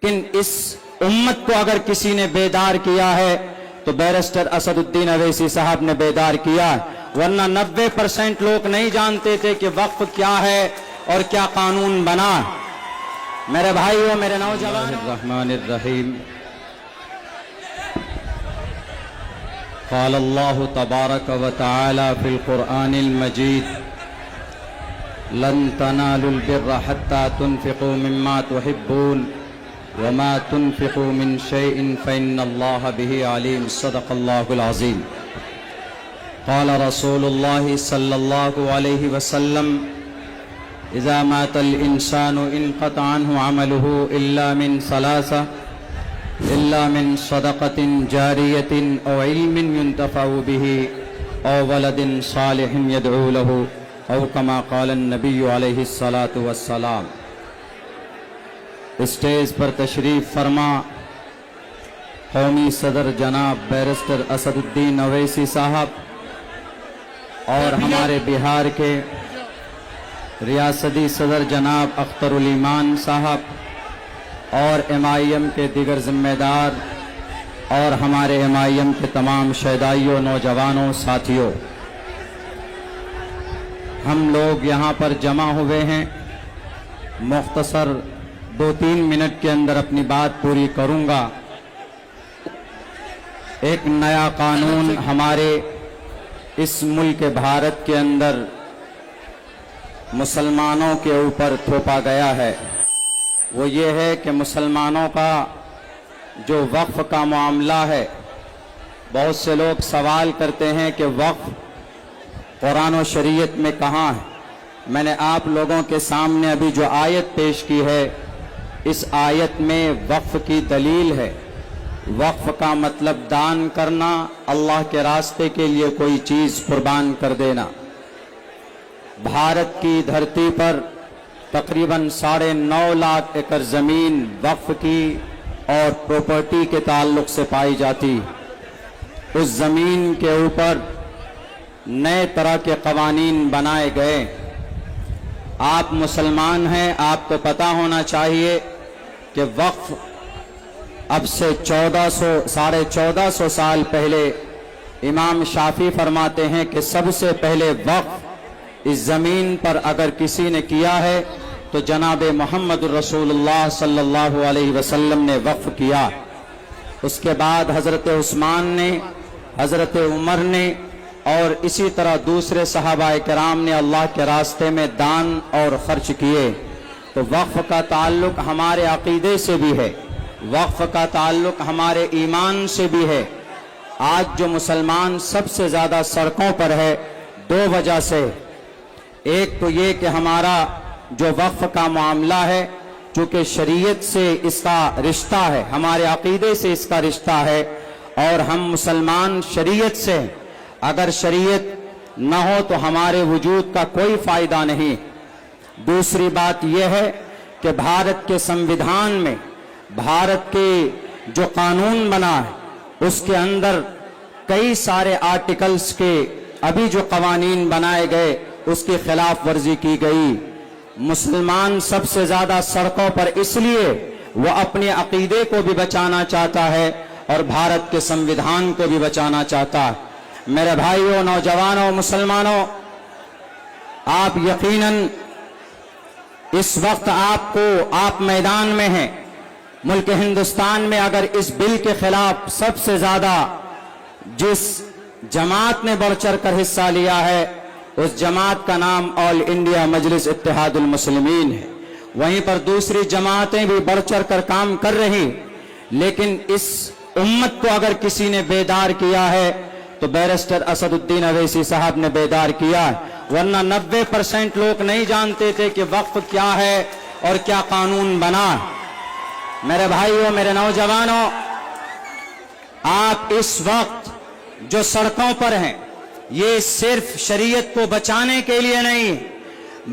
لیکن اس امت کو اگر کسی نے بیدار کیا ہے تو بیرسٹر اسد الدین اویسی صاحب نے بیدار کیا ہے، ورنہ 90% لوگ نہیں جانتے تھے کہ وقف کیا ہے اور کیا قانون بنا۔ میرے بھائیوں، میرے نوجوان، الرحمن الرحیم، قال اللہ تبارک و تعالی فی القرآن المجید لن تنالوا البر حتى تنفقوا مما تحبون وما تنفقوا من شيء فإن الله به عليم، صدق الله العظيم۔ قال رسول الله صلى الله عليه وسلم إذا مات الإنسان انقطع عنه عمله إلا من ثلاثة، إلا من صدقة جارية أو علم ينتفع به أو ولد صالح يدعو له أو كما قال النبي عليه الصلاة والسلام۔ اسٹیج پر تشریف فرما قومی صدر جناب بیرسٹر اسد الدین اویسی صاحب اور ہمارے بہار کے ریاستی صدر جناب اختر الایمان صاحب اور MIM کے دیگر ذمہ دار اور ہمارے MIM کے تمام شہدائیوں، نوجوانوں، ساتھیوں، ہم لوگ یہاں پر جمع ہوئے ہیں۔ مختصر 2-3 منٹ کے اندر اپنی بات پوری کروں گا۔ ایک نیا قانون ہمارے اس ملک بھارت کے اندر مسلمانوں کے اوپر تھوپا گیا ہے، وہ یہ ہے کہ مسلمانوں کا جو وقف کا معاملہ ہے، بہت سے لوگ سوال کرتے ہیں کہ وقف قرآن و شریعت میں کہاں ہے۔ میں نے آپ لوگوں کے سامنے ابھی جو آیت پیش کی ہے، اس آیت میں وقف کی دلیل ہے۔ وقف کا مطلب دان کرنا، اللہ کے راستے کے لیے کوئی چیز قربان کر دینا۔ بھارت کی دھرتی پر تقریباً 9.5 لاکھ ایکڑ زمین وقف کی اور پراپرٹی کے تعلق سے پائی جاتی۔ اس زمین کے اوپر نئے طرح کے قوانین بنائے گئے۔ آپ مسلمان ہیں، آپ کو پتہ ہونا چاہیے کہ وقف اب سے 1400 سال پہلے امام شافعی فرماتے ہیں کہ سب سے پہلے وقف اس زمین پر اگر کسی نے کیا ہے تو جناب محمد رسول اللہ صلی اللہ علیہ وسلم نے وقف کیا۔ اس کے بعد حضرت عثمان نے، حضرت عمر نے اور اسی طرح دوسرے صحابہ کرام نے اللہ کے راستے میں دان اور خرچ کیے۔ تو وقف کا تعلق ہمارے عقیدے سے بھی ہے، وقف کا تعلق ہمارے ایمان سے بھی ہے۔ آج جو مسلمان سب سے زیادہ سڑکوں پر ہے، 2 وجہ سے۔ ایک تو یہ کہ ہمارا جو وقف کا معاملہ ہے، چونکہ شریعت سے اس کا رشتہ ہے، ہمارے عقیدے سے اس کا رشتہ ہے، اور ہم مسلمان شریعت سے، اگر شریعت نہ ہو تو ہمارے وجود کا کوئی فائدہ نہیں۔ دوسری بات یہ ہے کہ بھارت کے سمویدھان میں، بھارت کے جو قانون بنا ہے، اس کے اندر کئی سارے آرٹیکلز کے ابھی جو قوانین بنائے گئے اس کی خلاف ورزی کی گئی۔ مسلمان سب سے زیادہ سڑکوں پر اس لیے وہ اپنے عقیدے کو بھی بچانا چاہتا ہے اور بھارت کے سمویدھان کو بھی بچانا چاہتا ہے۔ میرے بھائیوں، نوجوانوں، مسلمانوں، آپ یقیناً اس وقت آپ میدان میں ہیں۔ ملک ہندوستان میں اگر اس بل کے خلاف سب سے زیادہ جس جماعت نے بڑھ چڑھ کر حصہ لیا ہے، اس جماعت کا نام آل انڈیا مجلس اتحاد المسلمین ہے۔ وہیں پر دوسری جماعتیں بھی بڑھ چڑھ کر کام کر رہی، لیکن اس امت کو اگر کسی نے بیدار کیا ہے تو بیرسٹر اسد الدین اویسی صاحب نے بیدار کیا ہے، ورنہ 90% لوگ نہیں جانتے تھے کہ وقف کیا ہے اور کیا قانون بنا۔ میرے بھائیوں، میرے نوجوانوں، آپ اس وقت جو سڑکوں پر ہیں، یہ صرف شریعت کو بچانے کے لیے نہیں،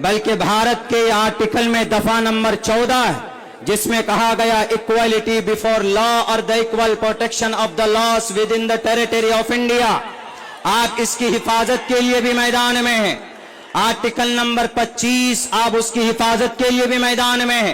بلکہ بھارت کے آرٹیکل میں دفعہ نمبر 14 ہے، جس میں کہا گیا equality before law or the equal protection of the laws within the territory of India۔ آپ اس کی حفاظت کے لیے بھی میدان میں ہیں۔ آرٹیکل نمبر 25 آپ اس کی حفاظت کے لیے بھی میدان میں ہیں۔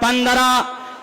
15